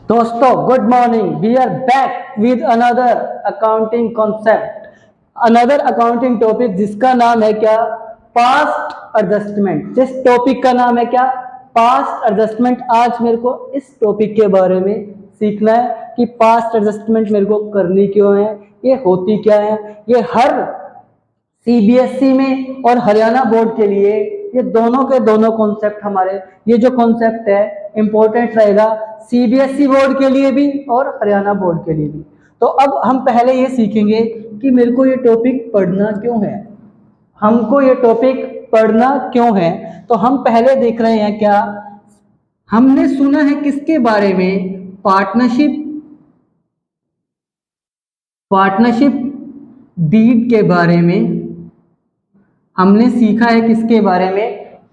दोस्तों good morning. We are back with another accounting concept, another accounting topic जिसका नाम है क्या, पास्ट एडजस्टमेंट। जिस टॉपिक का नाम है क्या, पास्ट एडजस्टमेंट। आज मेरे को इस टॉपिक के बारे में सीखना है कि पास्ट एडजस्टमेंट मेरे को करनी क्यों है, ये होती क्या है। ये हर सीबीएसई में और हरियाणा बोर्ड के लिए ये दोनों के दोनों कॉन्सेप्ट हमारे, ये जो कॉन्सेप्ट है इंपॉर्टेंट रहेगा सीबीएसई बोर्ड के लिए भी और हरियाणा बोर्ड के लिए भी। तो अब हम पहले ये सीखेंगे कि मेरे को ये टॉपिक पढ़ना क्यों है, हमको ये टॉपिक पढ़ना क्यों है। तो हम पहले देख रहे हैं क्या, हमने सुना है किसके बारे में, पार्टनरशिप, पार्टनरशिप डीड के बारे में। हमने सीखा है किसके बारे में,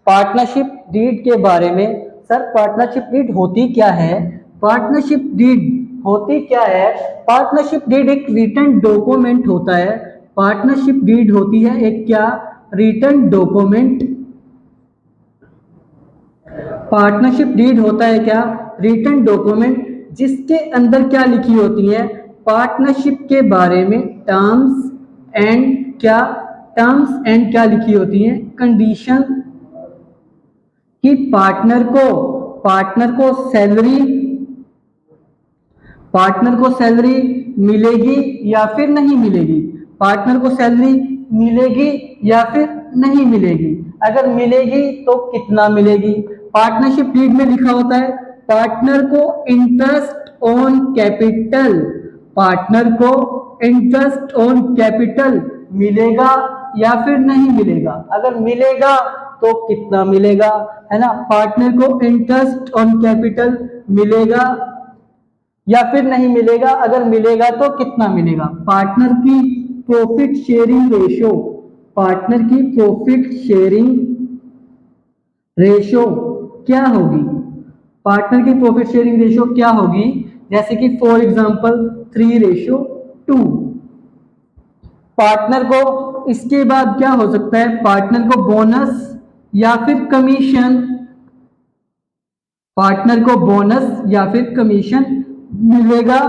पार्टनरशिप डीड के बारे में। सर पार्टनरशिप डीड होती क्या है, पार्टनरशिप डीड होती क्या है। पार्टनरशिप डीड एक रिटन डॉक्यूमेंट होता है। पार्टनरशिप डीड होती है एक क्या, रिटन डॉक्यूमेंट। पार्टनरशिप डीड होता है क्या, रिटन डॉक्यूमेंट, जिसके अंदर क्या लिखी होती है, पार्टनरशिप के बारे में टर्म्स एंड क्या, टर्म्स एंड क्या लिखी होती है, कंडीशन, कि पार्टनर को सैलरी, पार्टनर को सैलरी मिलेगी या फिर नहीं मिलेगी, पार्टनर को सैलरी मिलेगी या फिर नहीं मिलेगी, अगर मिलेगी तो कितना मिलेगी। पार्टनरशिप डीड में लिखा होता है पार्टनर को इंटरेस्ट ऑन कैपिटल, पार्टनर को इंटरेस्ट ऑन कैपिटल मिलेगा या फिर नहीं मिलेगा, अगर मिलेगा तो कितना मिलेगा, है ना। पार्टनर को इंटरेस्ट ऑन कैपिटल मिलेगा या फिर नहीं मिलेगा, अगर मिलेगा तो कितना मिलेगा। पार्टनर की प्रॉफिट शेयरिंग रेशो, पार्टनर की प्रॉफिट शेयरिंग रेशो क्या होगी, पार्टनर की प्रॉफिट शेयरिंग रेशो क्या होगी, जैसे कि फॉर एग्जांपल 3:2। पार्टनर को इसके बाद क्या हो सकता है, पार्टनर को बोनस या फिर कमीशन, पार्टनर को बोनस या फिर कमीशन मिलेगा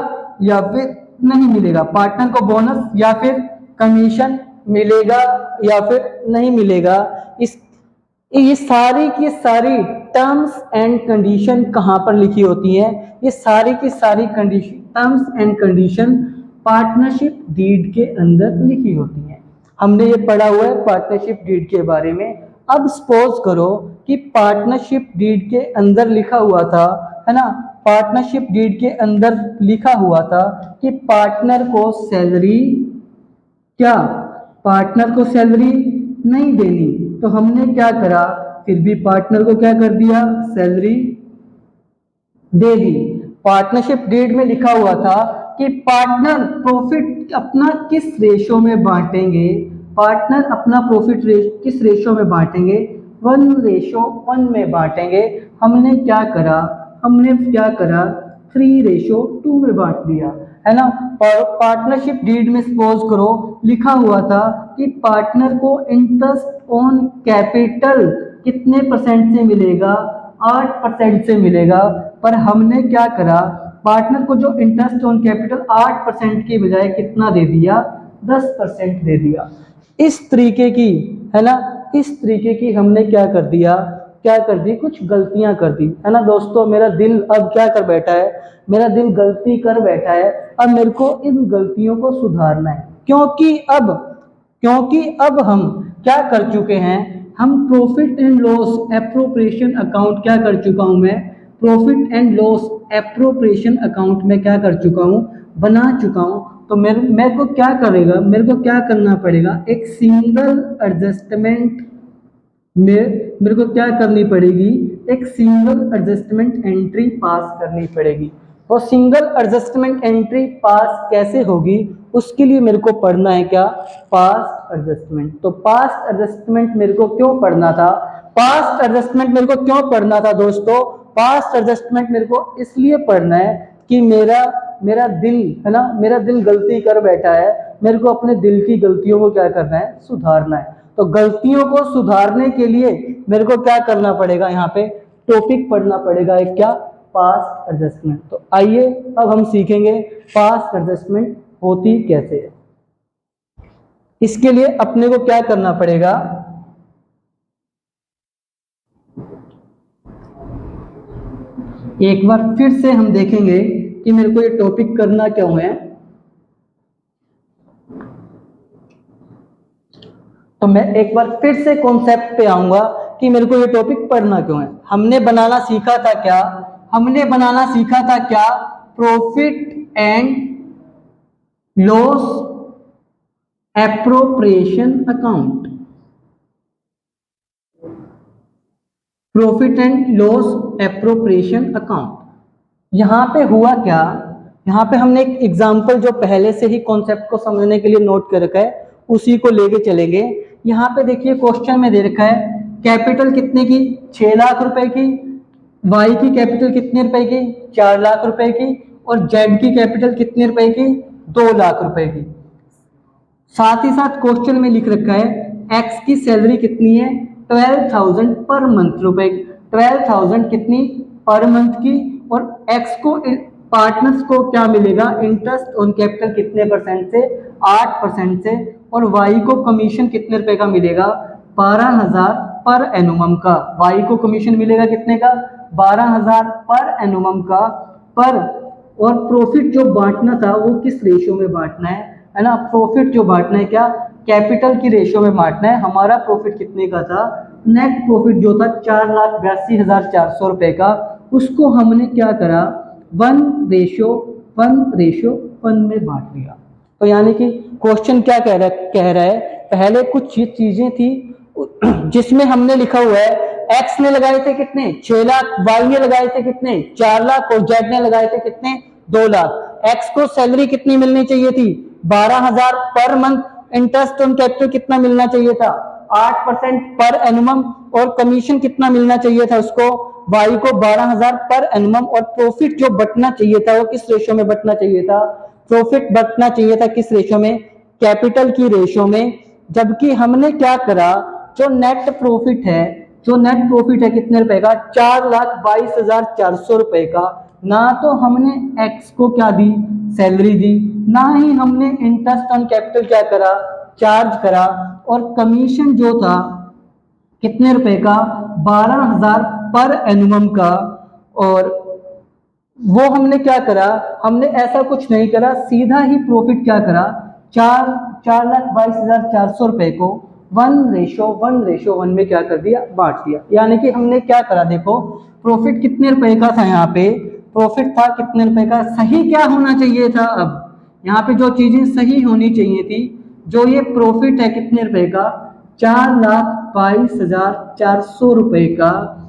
या फिर नहीं मिलेगा, पार्टनर को बोनस या फिर कमीशन मिलेगा या फिर नहीं मिलेगा। इस ये सारी की सारी टर्म्स एंड कंडीशन कहाँ पर लिखी होती है, ये सारी की सारी condition, terms and condition partnership deed के अंदर लिखी होती है। हमने ये पढ़ा हुआ है पार्टनरशिप डीड के बारे में। अब सपोज करो कि पार्टनरशिप डीड के अंदर लिखा हुआ था, है ना, पार्टनरशिप डीड के अंदर लिखा हुआ था कि पार्टनर को सैलरी क्या, पार्टनर को सैलरी नहीं देनी, तो हमने क्या करा, फिर भी पार्टनर को क्या कर दिया, सैलरी दे दी। पार्टनरशिप डीड में लिखा हुआ था कि पार्टनर प्रॉफिट अपना किस रेशो में बांटेंगे, पार्टनर अपना प्रॉफिट किस रेशो में बांटेंगे, 1:1 में बांटेंगे। हमने क्या करा, हमने क्या करा, 3:2 में बांट दिया, है ना। पार्टनरशिप डीड में सपोज करो लिखा हुआ था कि पार्टनर को इंटरेस्ट ऑन कैपिटल कितने परसेंट से मिलेगा, 8% से मिलेगा। पर हमने क्या करा, पार्टनर को जो इंटरेस्ट ऑन कैपिटल 8% की बजाय कितना दे दिया, 10% दे दिया। इस तरीके की, है ना, इस तरीके की हमने क्या कर दिया, क्या कर दी, कुछ गलतियां कर दी, है ना। दोस्तों मेरा दिल अब क्या कर बैठा है, मेरा दिल गलती कर बैठा है। अब मेरे को इन गलतियों को सुधारना है, क्योंकि अब हम क्या कर चुके हैं, हम profit and loss appropriation account क्या कर चुका हूं मैं, profit and loss appropriation account में क्या कर चुका हूं, बना चुका हूं। तो मेरे को क्या करेगा, मेरे को क्या करना पड़ेगा, एक सिंगल एडजस्टमेंट में मेरे को क्या करनी पड़ेगी, एक सिंगल एडजस्टमेंट एंट्री पास करनी पड़ेगी। वो सिंगल एडजस्टमेंट एंट्री पास कैसे होगी, उसके लिए मेरे को पढ़ना है क्या, पास्ट एडजस्टमेंट। तो पास्ट एडजस्टमेंट मेरे को क्यों पढ़ना था, पास्ट एडजस्टमेंट मेरे को क्यों पढ़ना था दोस्तों, पास्ट एडजस्टमेंट मेरे को इसलिए पढ़ना है कि मेरा दिल, है ना, मेरा दिल गलती कर बैठा है, मेरे को अपने दिल की गलतियों को क्या करना है, सुधारना है। तो गलतियों को सुधारने के लिए मेरे को क्या करना पड़ेगा, यहाँ पे टॉपिक पढ़ना पड़ेगा, एक क्या, पास्ट एडजस्टमेंट। तो आइए अब हम सीखेंगे पास्ट एडजस्टमेंट होती कैसे है। इसके लिए अपने को क्या करना पड़ेगा, एक बार फिर से हम देखेंगे कि मेरे को ये टॉपिक करना क्यों है। तो मैं एक बार फिर से कॉन्सेप्ट पे आऊंगा कि मेरे को ये टॉपिक पढ़ना क्यों है। हमने बनाना सीखा था क्या, profit and loss appropriation account. Profit and loss appropriation account. यहाँ पे हुआ क्या, यहाँ पे हमने एक एग्जाम्पल जो पहले से ही कॉन्सेप्ट को समझने के लिए नोट कर रखा है उसी को लेके चलेंगे। यहाँ पे देखिए क्वेश्चन में दे रखा है कैपिटल कितने की, 6 लाख रुपए की, वाई की कैपिटल कितने रुपए की, 4 लाख रुपए की, और जेड की कैपिटल कितने रुपए की, 2 लाख रुपए की। साथ ही साथ क्वेश्चन में लिख रखा है एक्स की सैलरी कितनी है, 12,000 पर मंथ रुपए, 12,000 कितनी पर मंथ की, और एक्स को पार्टनर्स को क्या मिलेगा, इंटरेस्ट ऑन कैपिटल कितने परसेंट से, 8% से, और वाई को कमीशन कितने रुपए का मिलेगा, 12,000 पर एनुमम का। वाई को कमीशन मिलेगा कितने का, 12,000 पर एनुमम का। पर और प्रॉफिट जो बांटना था वो किस रेशियो में बांटना है ना, प्रॉफिट जो बांटना है क्या, कैपिटल की रेशियो में बांटना है। हमारा प्रॉफिट कितने का था, नेट प्रॉफिट जो था 4,82,400 रुपए का, उसको हमने क्या करा 1:1:1 में बांट दिया। तो यानी कि क्वेश्चन क्या कह रहा है पहले कुछ चीजें थी जिसमें हमने लिखा हुआ है एक्स ने लगाए थे कितने, 6 लाख, वाई ने लगाए थे कितने, 4 लाख, और जेड ने लगाए थे कितने, 2 लाख। एक्स को सैलरी कितनी मिलनी चाहिए थी, 12,000 per month. Interest on capital कितना मिलना चाहिए था, 8% पर एनुमम, और कमीशन कितना मिलना चाहिए था उसको, वाई को 12,000 पर एनुमम। और प्रॉफिट जो बटना चाहिए था वो किस रेशियो में बटना चाहिए था, प्रॉफिट बटना चाहिए था किस रेशियो में, कैपिटल की रेशियो में। जबकि हमने क्या करा, जो नेट प्रॉफिट है कितने रुपए का, 4,22,400 रुपए का। ना तो हमने एक्स को क्या दी, सैलरी दी, ना ही हमने इंटरेस्ट ऑन कैपिटल क्या करा, चार्ज करा। और कमीशन जो था कितने रुपए का, 12,000 पर एनुमम का। और वो हमने क्या करा, हमने ऐसा कुछ नहीं करा, सीधा ही प्रॉफिट क्या करा, 4,22,400 रुपए को 1:1 में क्या कर दिया, बांट दिया। यानी कि हमने क्या करा, देखो प्रॉफिट कितने रुपए का था, यहाँ पे प्रॉफिट था कितने रुपए का, सही क्या होना चाहिए था। अब यहाँ पे जो चीजें सही होनी चाहिए थी, जो ये प्रॉफिट है कितने रुपए का, 4,22,400 रुपए का।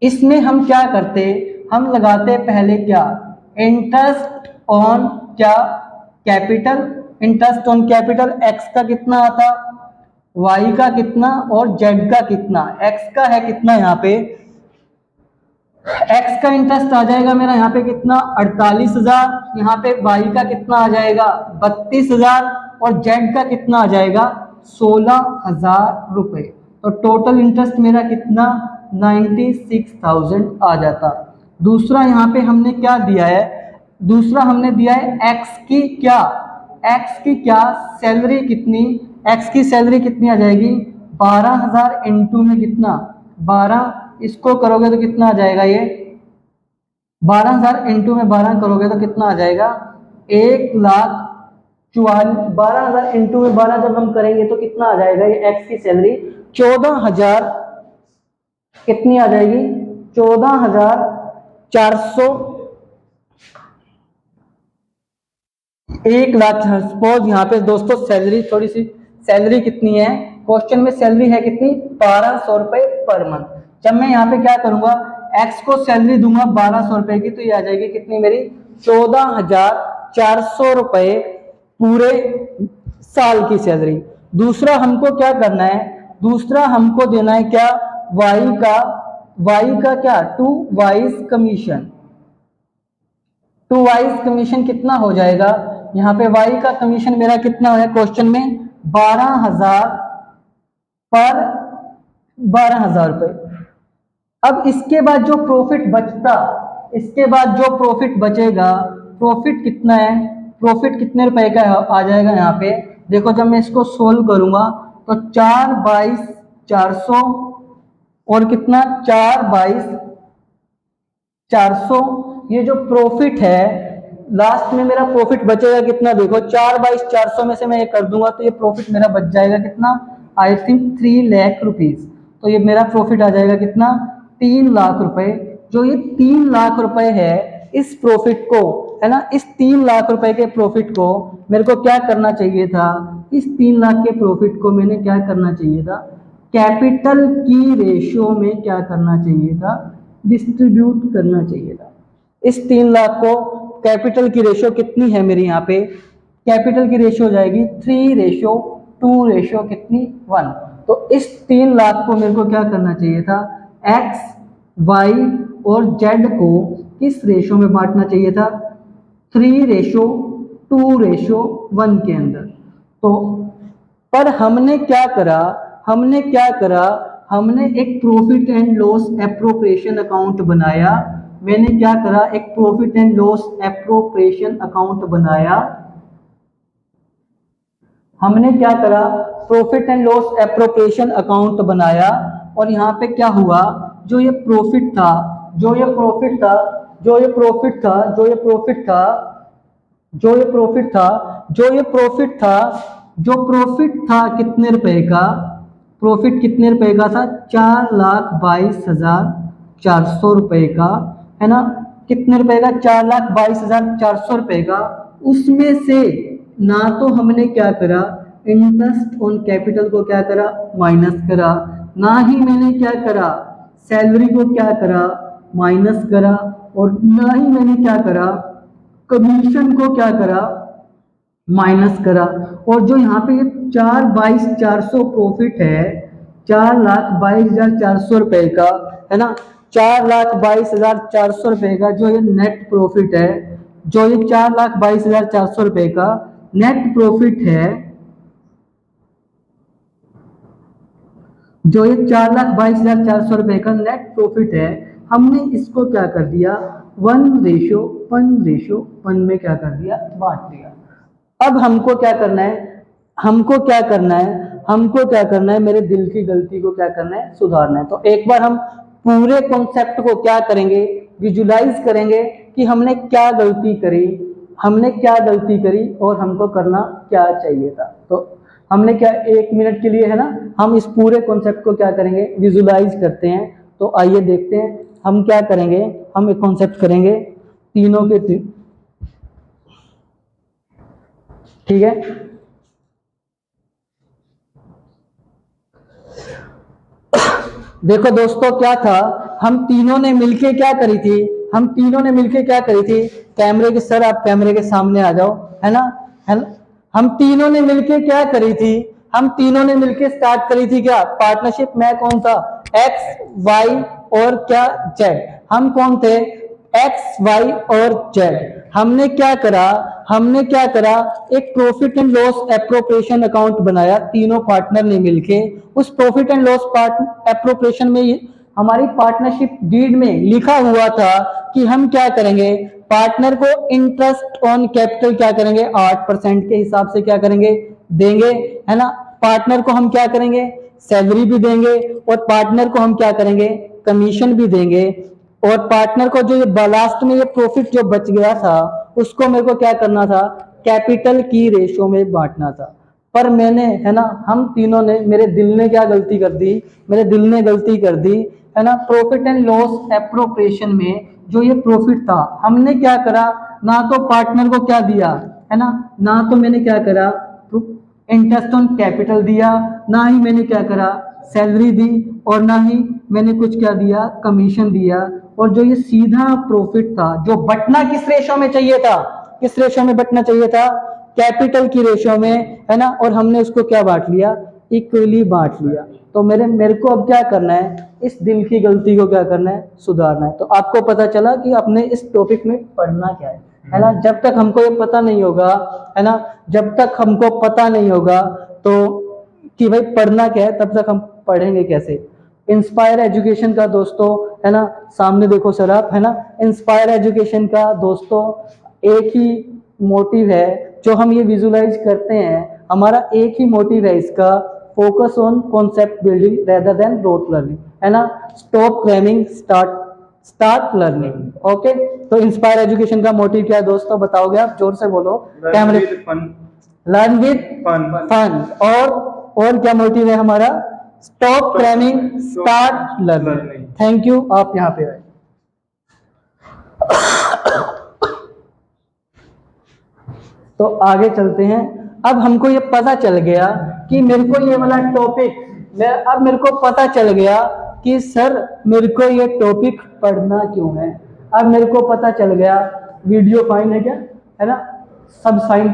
इसमें हम क्या करते, हम लगाते पहले क्या, इंटरेस्ट ऑन क्या, capital. Interest on capital x का कितना आता, वाई का कितना, और जेड का कितना। एक्स का है कितना, यहाँ पे एक्स का इंटरेस्ट आ जाएगा मेरा यहाँ पे कितना, 48,000। यहाँ पे वाई का कितना आ जाएगा, 32,000, और जेड का कितना आ जाएगा, 16,000 रुपए। तो टोटल इंटरेस्ट मेरा कितना, 96,000 आ जाता। दूसरा यहाँ पे हमने क्या दिया है, दूसरा हमने दिया है एक्स की क्या, एक्स की क्या सैलरी कितनी, एक्स की सैलरी कितनी आ जाएगी, 12,000 इंटू में कितना, 12। इसको करोगे तो कितना आ जाएगा, ये 12,000 इंटू में 12 करोगे तो कितना आ जाएगा, 1,44,000। 12,000 इंटू में 12 जब हम करेंगे तो कितना आ जाएगा, ये एक्स की सैलरी 14,000 कितनी आ जाएगी, 14,400। 1,00,000। सपोज यहाँ पे दोस्तों सैलरी थोड़ी सी, सैलरी कितनी है, क्वेश्चन में सैलरी है कितनी, 1,200 रुपए पर मंथ। जब मैं यहाँ पे क्या करूंगा, एक्स को सैलरी दूंगा 1,200 रुपए की, तो ये आ जाएगी कितनी मेरी, 14,400 रुपए पूरे साल की सैलरी। दूसरा हमको क्या करना है, दूसरा हमको देना है क्या, वाई का क्या, 2 वाइज कमीशन। 2 वाइज कमीशन कितना हो जाएगा, यहाँ पे वाई का कमीशन मेरा कितना है क्वेश्चन में, 12,000 पर 12,000 रुपए। अब इसके बाद जो प्रॉफिट बचता, इसके बाद जो प्रॉफिट बचेगा, प्रॉफिट कितना है, प्रॉफिट कितने रुपए का आ जाएगा यहाँ पे। देखो जब मैं इसको सोल्व करूंगा तो 4/22/400 और कितना 4/22/400, ये जो प्रॉफिट है लास्ट में मेरा प्रॉफिट बचेगा कितना, देखो 4/22/400 में से मैं ये कर दूंगा तो ये प्रॉफिट मेरा बच जाएगा कितना, आई थिंक 3 लाख रुपीज। तो ये मेरा प्रॉफिट आ जाएगा कितना, 3 लाख रुपए। जो ये 3 लाख रुपए है, इस प्रॉफिट को, है ना, इस 3 लाख रुपए के प्रॉफिट को मेरे को क्या करना चाहिए था, इस 3 लाख के प्रॉफिट को मैंने क्या करना चाहिए था, कैपिटल की रेशियो में क्या करना चाहिए था, डिस्ट्रीब्यूट करना चाहिए था। इस 3 लाख को कैपिटल की रेशियो कितनी है मेरी यहाँ पे, कैपिटल की रेशियो हो जाएगी 3:2 कितनी 1। तो इस 3 लाख को मेरे को क्या करना चाहिए था, एक्स वाई और जेड को किस रेशियो में बांटना चाहिए था, 3:2:1 के अंदर। तो पर हमने क्या करा, हमने एक profit and loss appropriation account बनाया। मैंने क्या करा, एक profit and loss appropriation account बनाया। हमने क्या करा, profit and loss appropriation account बनाया। और यहाँ पे क्या हुआ, जो ये प्रॉफिट था, जो ये प्रॉफिट था, जो ये प्रॉफिट था, जो ये प्रॉफिट था, जो ये प्रॉफिट था, जो ये प्रॉफिट था, जो प्रॉफिट था कितने रुपए का, प्रॉफिट कितने रुपए का था, 4,22,400 रुपए का, है ना, कितने रुपए का, 4,22,400 रुपए का। उसमें से ना तो हमने क्या करा, इंटरेस्ट ऑन कैपिटल को क्या करा, माइनस करा, ना ही मैंने क्या करा, सैलरी को क्या करा, माइनस करा, और ना ही मैंने क्या करा, कमीशन को क्या करा, माइनस करा। और जो यहाँ पे ये 4,22,400 प्रॉफिट है, 4,22,400 रुपए का, है ना, 4,22,400 रुपए का जो ये नेट प्रॉफिट है, जो ये 4,22,400 रुपए का नेट प्रॉफिट है, जो ये 4,22,400 रुपए का नेट प्रॉफिट है, हमने इसको क्या कर दिया, 1:1 में क्या कर दिया, बांट दिया। अब हमको क्या करना है, हमको क्या करना है, हमको क्या करना है, मेरे दिल की गलती को क्या करना है, सुधारना है। तो एक बार हम पूरे कॉन्सेप्ट को क्या करेंगे, विजुलाइज करेंगे कि हमने क्या गलती करी, हमने क्या गलती करी और हमको करना क्या चाहिए था। तो हमने क्या, 1 मिनट के लिए, है ना, हम इस पूरे कॉन्सेप्ट को क्या करेंगे, विजुलाइज करते हैं। तो आइए देखते हैं हम क्या करेंगे। हम एक कॉन्सेप्ट करेंगे तीनों के ठीक है। देखो दोस्तों क्या था, हम तीनों ने मिलके क्या करी थी, हम तीनों ने मिलके क्या करी थी, कैमरे के सर आप कैमरे के सामने आ जाओ, है ना, है ना। हम तीनों ने मिलके क्या करी थी, हम तीनों ने मिलके स्टार्ट करी थी क्या, पार्टनरशिप में कौन था, एक्स वाई और क्या जेड। हम कौन थे, एक्स वाई और जेड। हमने क्या करा, हमने क्या करा, एक profit and loss appropriation account बनाया तीनों पार्टनर ने मिलके। उस प्रॉफिट एंड लॉस एप्रोप्रिएशन में हमारी पार्टनरशिप डीड में लिखा हुआ था कि हम क्या करेंगे, पार्टनर को इंटरेस्ट ऑन कैपिटल क्या करेंगे, 8% के हिसाब से क्या करेंगे, देंगे, है ना। पार्टनर को हम क्या करेंगे, सैलरी भी देंगे, और पार्टनर को हम क्या करेंगे, कमीशन भी देंगे। और पार्टनर को जो ये लास्ट में ये प्रॉफिट जो बच गया था उसको मेरे को क्या करना था, कैपिटल की रेशियो में बांटना था। पर मैंने, है ना, हम तीनों ने, मेरे दिल ने क्या गलती कर दी, मेरे दिल ने गलती कर दी, है ना। प्रॉफिट एंड लॉस एप्रोप्रिएशन में जो ये प्रॉफिट था, हमने क्या करा, ना तो पार्टनर को क्या दिया, है ना, ना तो मैंने क्या करा, इंटरेस्ट ऑन कैपिटल दिया, ना ही मैंने क्या करा, सैलरी दी, और ना ही मैंने कुछ क्या दिया, कमीशन दिया। और जो ये सीधा प्रॉफिट था जो बटना किस रेशो में चाहिए था, किस रेशो में बटना चाहिए था, कैपिटल की रेशो में, है ना। और हमने उसको क्या बांट लिया, इक्वली बांट लिया। तो मेरे को अब क्या करना है, इस दिल की गलती को क्या करना है, सुधारना है। तो आपको पता चला कि आपने इस टॉपिक में पढ़ना क्या है ना। जब तक हमको ये पता नहीं होगा, है ना, जब तक हमको पता नहीं होगा तो कि भाई पढ़ना क्या है, तब तक हम पढ़ेंगे कैसे। इंस्पायर एजुकेशन का दोस्तों है ना, सामने देखो सर आप, है ना, इंस्पायर एजुकेशन का दोस्तों एक ही मोटिव है, जो हम ये विजुलाइज करते हैं, हमारा एक ही मोटिव है इसका, focus on concept building rather than rote learning, है ना, stop cramming, start learning. Okay, तो इंस्पायर एजुकेशन का मोटिव क्या है दोस्तों, बताओगे आप, जोर से बोलो, कैमरे, लर्न विद फन, और क्या मोटिव है हमारा, stop cramming, start learning. Thank you, आप यहाँ पे आए। तो आगे चलते हैं। अब हमको ये पता चल गया कि मेरे को ये वाला टॉपिक, अब मेरे को पता चल गया कि सर मेरे को ये टॉपिक पढ़ना क्यों है। अब मेरे को पता चल गया, वीडियो फाइन है क्या, है ना, सब फाइन।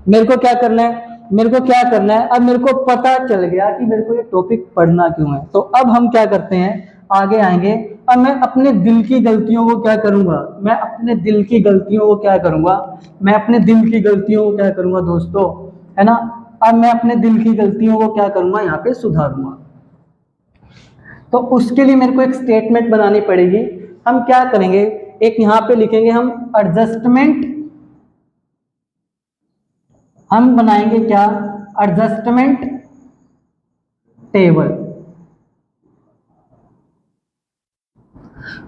मेरे को क्या करना है, मेरे को क्या करना है, अब मेरे को पता चल गया कि मेरे को ये टॉपिक पढ़ना क्यों है। तो अब हम क्या करते हैं, आगे आएंगे। अब मैं अपने दिल की गलतियों को क्या करूंगा, मैं अपने दिल की गलतियों को क्या करूंगा, मैं अपने दिल की गलतियों को क्या करूंगा दोस्तों, है ना, अब मैं अपने दिल की गलतियों को क्या करूंगा, यहाँ पे सुधारूंगा। तो उसके लिए मेरे को एक स्टेटमेंट बनानी पड़ेगी। हम क्या करेंगे, एक यहाँ पे लिखेंगे हम एडजस्टमेंट, हम बनाएंगे क्या, एडजस्टमेंट टेबल।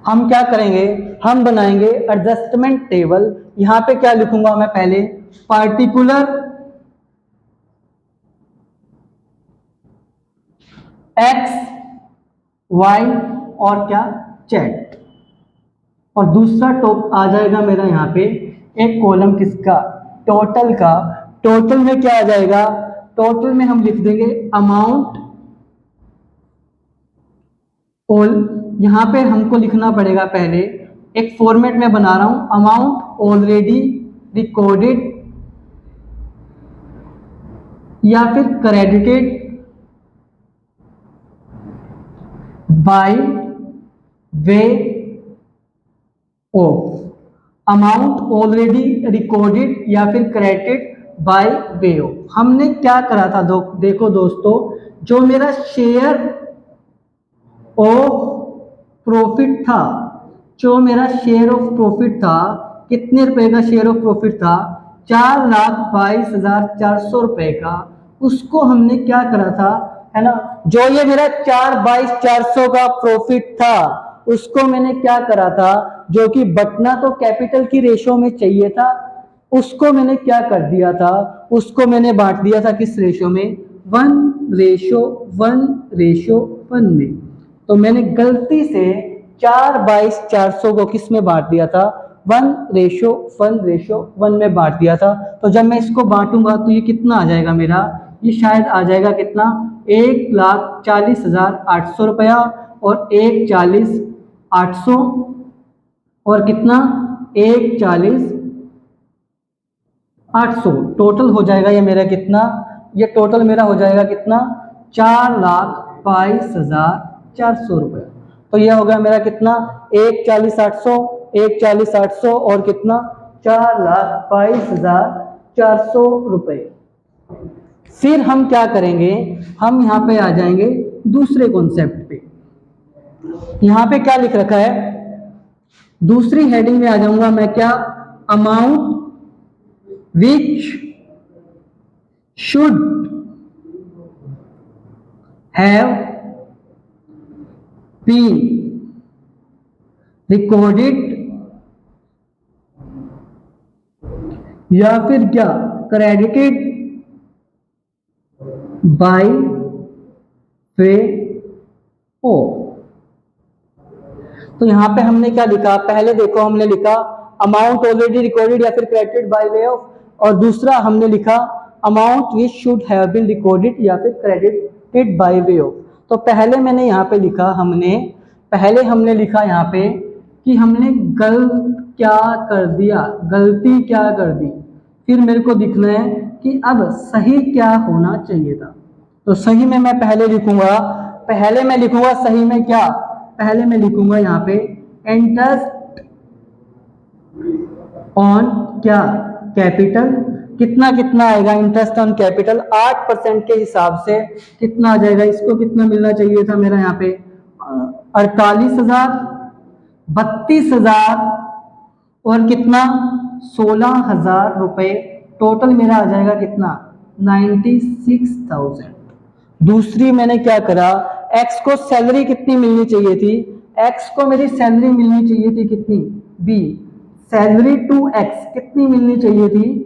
हम क्या करेंगे, हम बनाएंगे एडजस्टमेंट टेबल। यहां पे क्या लिखूंगा मैं, पहले पार्टिकुलर एक्स वाई और क्या चैट, और दूसरा टॉप आ जाएगा मेरा यहाँ पे एक कॉलम किसका, टोटल का। टोटल में क्या आ जाएगा, टोटल में हम लिख देंगे अमाउंट, ऑल, यहाँ पे हमको लिखना पड़ेगा पहले, एक फॉर्मेट में बना रहा हूं, अमाउंट ऑलरेडी रिकॉर्डेड या फिर credited by way of, amount already recorded या फिर क्रेडिटेड बाय वे ऑफ। हमने क्या करा था, देखो दोस्तों, जो मेरा शेयर ऑफ प्रॉफिट था, जो मेरा शेयर ऑफ प्रॉफिट था, कितने रुपए का शेयर ऑफ प्रॉफिट था, 4,22,400 रुपए का, उसको हमने क्या करा था, है ना, जो ये मेरा 4,22,400 का प्रॉफिट था, उसको मैंने क्या करा था, जो कि बटना तो कैपिटल की रेशो में चाहिए था, उसको मैंने क्या कर दिया था, उसको मैंने बांट दिया था किस रेशो में, 1:1:1 में। तो मैंने गलती से 4,22,400 को किस में बांट दिया था, 1:1:1 में बांट दिया था। तो जब मैं इसको बांटूंगा तो ये कितना आ जाएगा मेरा, ये शायद आ जाएगा कितना, 1,40,800 रुपया, और 1,40,800 और कितना, 1,40,800 टोटल हो जाएगा ये मेरा कितना, ये टोटल मेरा हो जाएगा कितना, 4,22,400 रुपये। तो ये हो गया मेरा कितना, 1,40,800, 1,40,800 और कितना, 4,22,400 रुपये। फिर हम क्या करेंगे, हम यहाँ पे आ जाएंगे दूसरे कॉन्सेप्ट पे। यहाँ पे क्या लिख रखा है, दूसरी हेडिंग में आ जाऊंगा मैं, क्या, amount which should have been recorded या फिर क्या, क्रेडिटेड बाय वे ऑफ। तो यहां पे हमने क्या लिखा, पहले देखो हमने लिखा अमाउंट ऑलरेडी रिकॉर्डेड या फिर क्रेडिटेड बाय वे ऑफ, और दूसरा हमने लिखा amount which should have been recorded या फिर क्रेडिटेड बाय वे ऑफ। तो पहले मैंने यहाँ पे लिखा, पहले हमने लिखा यहाँ पे कि हमने क्या कर दिया, गलती क्या कर दी। फिर मेरे को दिखना है कि अब सही क्या होना चाहिए था। तो सही में मैं पहले लिखूंगा सही में क्या, पहले मैं लिखूंगा यहाँ पे इंटरेस्ट ऑन क्या, कैपिटल, कितना कितना आएगा इंटरेस्ट ऑन कैपिटल, 8% के हिसाब से कितना आ जाएगा, इसको कितना मिलना चाहिए था मेरा यहाँ पे 48,000, 32,000 और कितना 16,000 रुपये। टोटल मेरा आ जाएगा कितना 96,000। दूसरी मैंने क्या करा, एक्स को सैलरी कितनी मिलनी चाहिए थी, एक्स को मेरी सैलरी मिलनी चाहिए थी कितनी, बी सैलरी टू एक्स कितनी मिलनी चाहिए थी,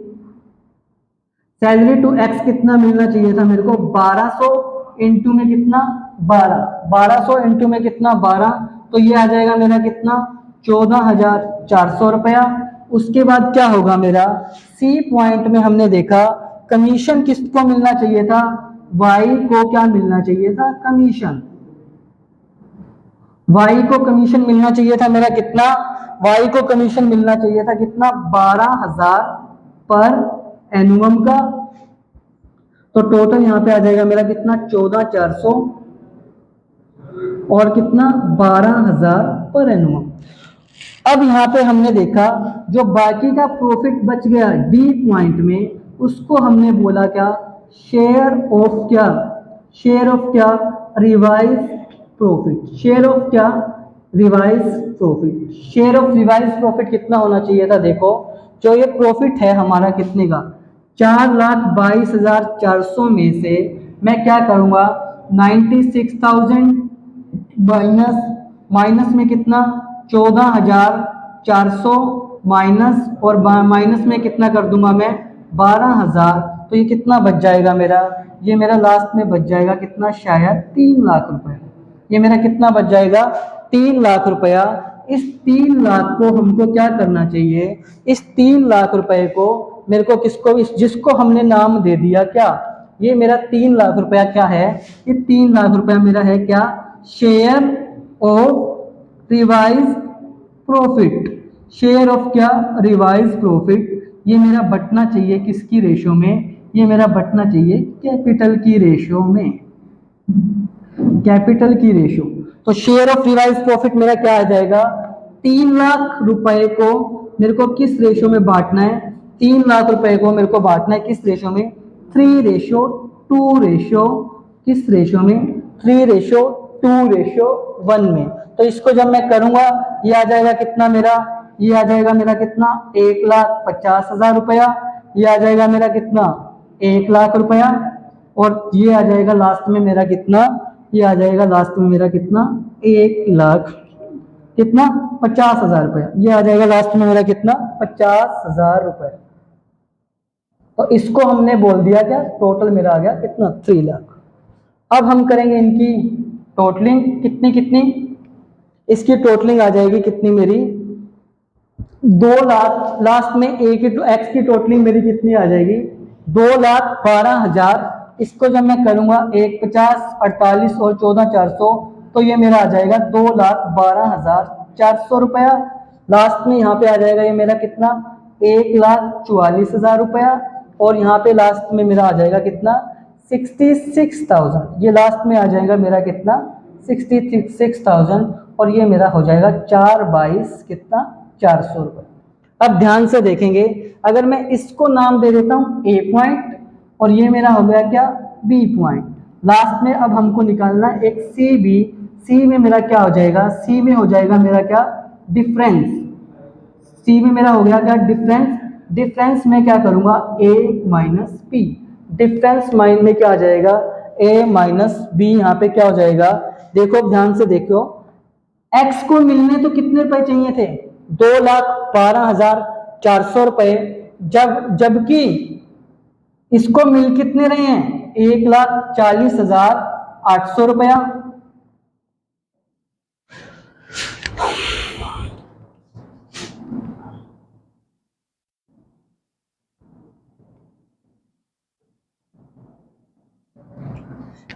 सैलरी टू एक्स कितना मिलना चाहिए था मेरे को 1200 इंटू में कितना 1200 इंटू में कितना 12, तो ये आ जाएगा मेरा कितना 14,400 रुपया। उसके बाद क्या होगा मेरा, सी पॉइंट में हमने देखा कमीशन किसको मिलना चाहिए था, वाई को क्या मिलना चाहिए था, कमीशन, वाई को कमीशन मिलना चाहिए था मेरा कितना, वाई को कमीशन मिलना चाहिए था कितना 12,000 पर एनुअम का। तो टोटल यहां पे आ जाएगा मेरा कितना 14,400 और कितना 12,000 पर एनुअम। अब यहाँ पे हमने देखा जो बाकी का प्रॉफिट बच गया डी पॉइंट में, उसको हमने बोला क्या, शेयर ऑफ क्या, शेयर ऑफ क्या, रिवाइज प्रॉफिट, शेयर ऑफ क्या, revise profit. Share of revise profit कितना होना चाहिए था, देखो जो ये प्रॉफिट है हमारा कितने का 4,22,400 में से मैं क्या करूंगा 96,000 माइनस में कितना 14,400 माइनस और माइनस में कितना कर दूंगा मैं 12,000, तो ये कितना बच जाएगा मेरा, ये मेरा लास्ट में बच जाएगा कितना शायद 3 लाख रुपए। ये मेरा कितना बच जाएगा 3 लाख रुपया। इस 3 लाख को हमको क्या करना चाहिए, इस 3 लाख रुपए को मेरे को किसको, जिसको हमने नाम दे दिया क्या, ये मेरा 3 लाख रुपया क्या है, ये 3 लाख रुपया मेरा है क्या, share of revise profit, share of क्या, रिवाइज प्रॉफिट। ये मेरा बटना चाहिए किसकी रेशो में, ये मेरा बटना चाहिए कैपिटल की रेशो में, कैपिटल की रेशो। तो शेयर ऑफ रिवाइज प्रॉफिट मेरा क्या आ जाएगा 3 लाख रुपए को मेरे को किस रेशो में बांटना है, 3 लाख रुपए को मेरे को बांटना है किस रेशो में, 3:2 रेशो, किस रेशो में 3:2:1 में। तो इसको जब मैं करूंगा ये आ जाएगा कितना मेरा, ये आ जाएगा मेरा कितना 1,50,000 रुपया, ये आ जाएगा मेरा कितना 1 लाख रुपया और ये आ जाएगा लास्ट में मेरा कितना, ये आ जाएगा लास्ट में मेरा कितना 1 लाख कितना 50,000 रुपया, ये आ जाएगा लास्ट में मेरा कितना 50,000 रुपये। तो इसको हमने बोल दिया क्या, टोटल मेरा आ गया कितना 3 लाख। अब हम करेंगे इनकी टोटलिंग, कितनी कितनी, इसकी टोटलिंग आ जाएगी कितनी मेरी 2 लाख, लास्ट में ए की एक्स की टोटलिंग मेरी कितनी आ जाएगी 2,12,000। इसको जब मैं करूंगा 1,50, 48 और 14,400 तो ये मेरा आ जाएगा 2,12,400 रुपया। लास्ट में यहाँ पे आ जाएगा ये मेरा कितना 1,44,000 रुपया और यहाँ पे लास्ट में मेरा आ जाएगा कितना 66,000, ये लास्ट में आ जाएगा मेरा कितना 66,000 और ये मेरा हो जाएगा 4/22 कितना 400 रुपये। अब ध्यान से देखेंगे, अगर मैं इसको नाम दे देता हूँ ए पॉइंट और ये मेरा हो गया क्या बी पॉइंट, लास्ट में अब हमको निकालना एक सी बी, सी में मेरा क्या हो जाएगा, सी में हो जाएगा मेरा क्या डिफरेंस, सी में मेरा हो गया क्या डिफरेंस, डिफरेंस में क्या करूंगा ए माइनस बी, डिफरेंस माइंड में क्या आ जाएगा ए माइनस बी, यहाँ पे क्या हो जाएगा देखो ध्यान से देखो, एक्स को मिलने तो कितने रुपए चाहिए थे 2,12,400 रुपए, जबकि इसको मिल कितने रहे हैं 1,40,800 रुपया।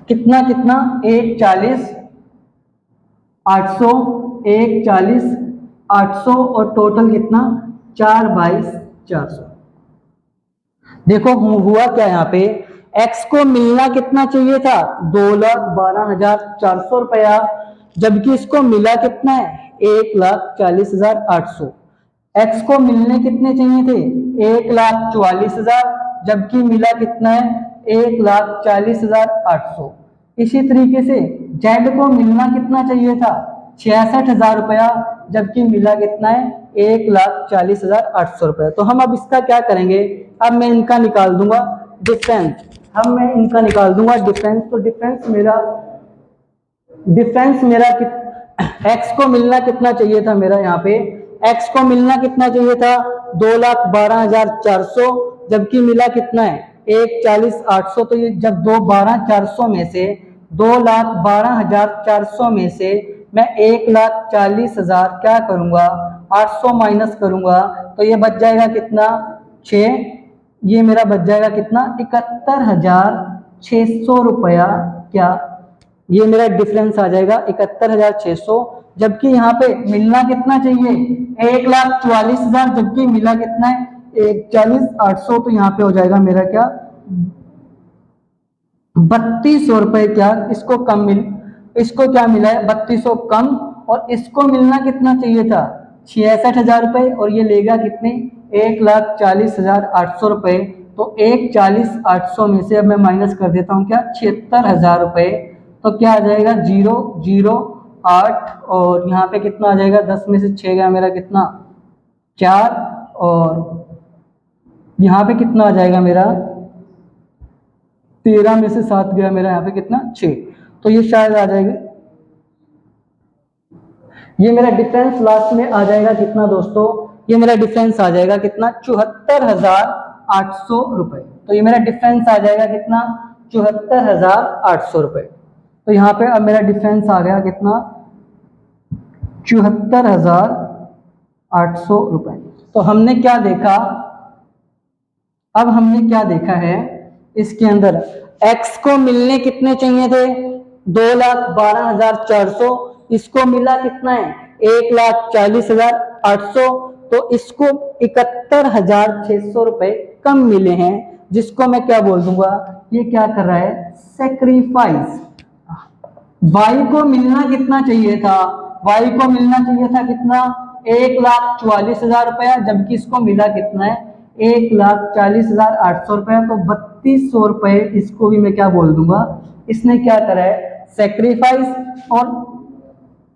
कितना कितना 1,40,800, 1,40,800 और टोटल कितना 4/22,400। देखो हुआ क्या यहाँ पे, x को मिलना कितना चाहिए था 2,12,400 रुपया, जबकि इसको मिला कितना है 1,40,800। x को मिलने कितने चाहिए थे 1,44,000, जबकि मिला कितना है 1,40,800। इसी तरीके से z को मिलना कितना चाहिए था 66,000 रुपया, जबकि मिला कितना है 1,40,800 रुपया। तो हम अब इसका क्या करेंगे, अब मैं इनका निकाल दूंगा डिफरेंस, मैं इनका निकाल दूंगा डिफरेंस। तो डिफरेंस मेरा एक्स को मिलना कितना चाहिए था, मेरा यहाँ पे एक्स को मिलना कितना चाहिए था 2,12,400, जबकि मिला कितना है 1,40,800। तो ये जब 2,12,400 में से 2,12,400 में से मैं 1,40,000 क्या करूंगा 800 माइनस करूंगा, तो ये बच जाएगा कितना 6, ये मेरा बच जाएगा कितना 71,600 रुपया। क्या ये मेरा डिफरेंस आ जाएगा 71,600, जबकि यहाँ पे मिलना कितना चाहिए 1,44,000, जबकि मिला कितना है 1,40,800। तो यहाँ पे हो जाएगा मेरा क्या 3200 रुपए। क्या इसको क्या मिला है 3200 कम, और इसको मिलना कितना चाहिए था 66,000 रुपए, और ये लेगा कितने 1,40,800 रुपए। तो 1,40,800 में से अब मैं माइनस कर देता हूँ क्या 76,000 रुपए। तो क्या आ जाएगा 0,0,8, और यहाँ पे कितना आ जाएगा 10 में से 6 गया मेरा कितना 4, और यहाँ पे कितना आ जाएगा मेरा 13 में से 7 गया मेरा यहाँ पे कितना 6। तो ये शायद आ जाएगा, ये मेरा डिफरेंस लास्ट में आ जाएगा कितना दोस्तों, ये मेरा डिफरेंस आ जाएगा कितना 74,800 रुपए। तो ये मेरा डिफरेंस आ जाएगा कितना 74,800 रुपए। तो यहाँ पे अब मेरा डिफरेंस आ गया कितना 74,800 रुपए। तो हमने क्या देखा, अब हमने क्या देखा है इसके अंदर, x को मिलने कितने चाहिए थे 2,12,400, इसको मिला कितना है 1,40,800। तो इसको 71,600 रुपए कम मिले हैं, जिसको मैं क्या बोल दूंगा, ये क्या कर रहा है सेक्रीफाइस। y को मिलना कितना चाहिए था, y को मिलना चाहिए था कितना 1,44,000 रुपया, जबकि इसको मिला कितना है 1,40,800 रुपया। तो 3200 रुपए इसको भी मैं क्या बोल दूंगा, इसने क्या करा है सेक्रीफाइस। और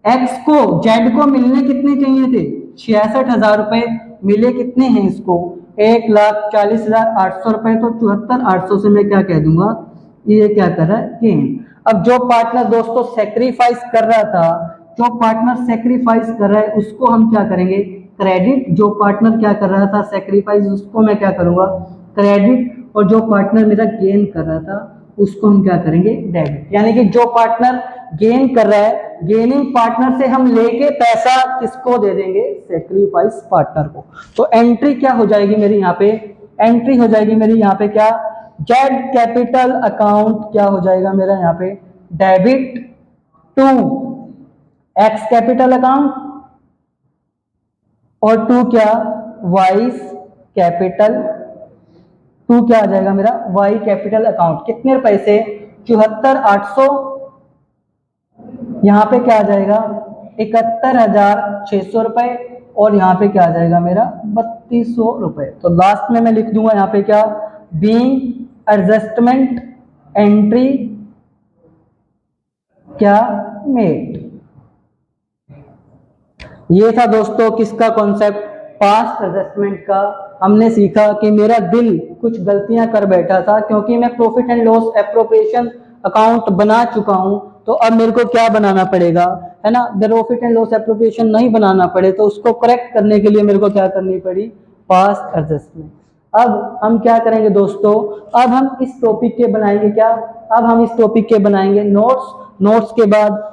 x को z को मिलने कितने चाहिए थे 66,000 रुपए, मिले कितने हैं इसको 1,40,800 रुपए। तो 74,800 से मैं क्या कह दूंगा, ये क्या कर रहा है गेन। अब जो पार्टनर दोस्तों सेक्रीफाइस कर रहा था, जो पार्टनर सेक्रीफाइस कर रहा है उसको हम क्या करेंगे क्रेडिट, जो पार्टनर क्या कर रहा था सेक्रीफाइस उसको मैं क्या करूंगा क्रेडिट, और जो पार्टनर मेरा गेन कर रहा था उसको हम क्या करेंगे डेबिट। यानी कि जो पार्टनर गेन कर रहा है, गेनिंग पार्टनर से हम लेके पैसा किसको दे देंगे सेक्रीफाइस पार्टनर को। तो एंट्री क्या हो जाएगी मेरी यहाँ पे, एंट्री हो जाएगी मेरी यहाँ पे क्या जेड कैपिटल अकाउंट क्या हो जाएगा मेरा यहाँ पे debit to X capital account, और टू क्या वाइस कैपिटल, टू क्या आ जाएगा मेरा वाई कैपिटल अकाउंट। कितने रुपए से 74,800, यहाँ पे क्या आ जाएगा 71,600 रुपए, और यहाँ पे क्या आ जाएगा मेरा 3200 रुपए। तो लास्ट में मैं लिख दूंगा यहाँ पे क्या बीइंग एडजस्टमेंट एंट्री क्या मेड। ये था दोस्तों किसका कॉन्सेप्ट पास्ट एडजस्टमेंट का। हमने सीखा कि मेरा दिल कुछ गलतियां कर बैठा था, क्योंकि मैं profit and loss appropriation account बना चुका हूं, तो अब मेरे को क्या बनाना पड़ेगा है ना, प्रॉफिट एंड लॉस एप्रोप्रिएशन नहीं बनाना पड़े, तो उसको करेक्ट करने के लिए मेरे को क्या करनी पड़ी पास्ट एडजस्टमेंट। अब हम क्या करेंगे दोस्तों, अब हम इस टॉपिक के बनाएंगे क्या, अब हम इस टॉपिक के बनाएंगे नोट्स। नोट्स के बाद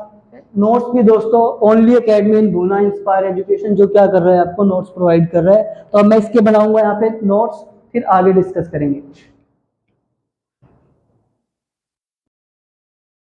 नोट्स भी दोस्तों only academy in Bhuna inspire education जो क्या कर रहा है आपको नोट्स प्रोवाइड कर रहा है। तो अब मैं इसके बनाऊंगा यहाँ पे नोट्स, फिर आगे डिस्कस करेंगे।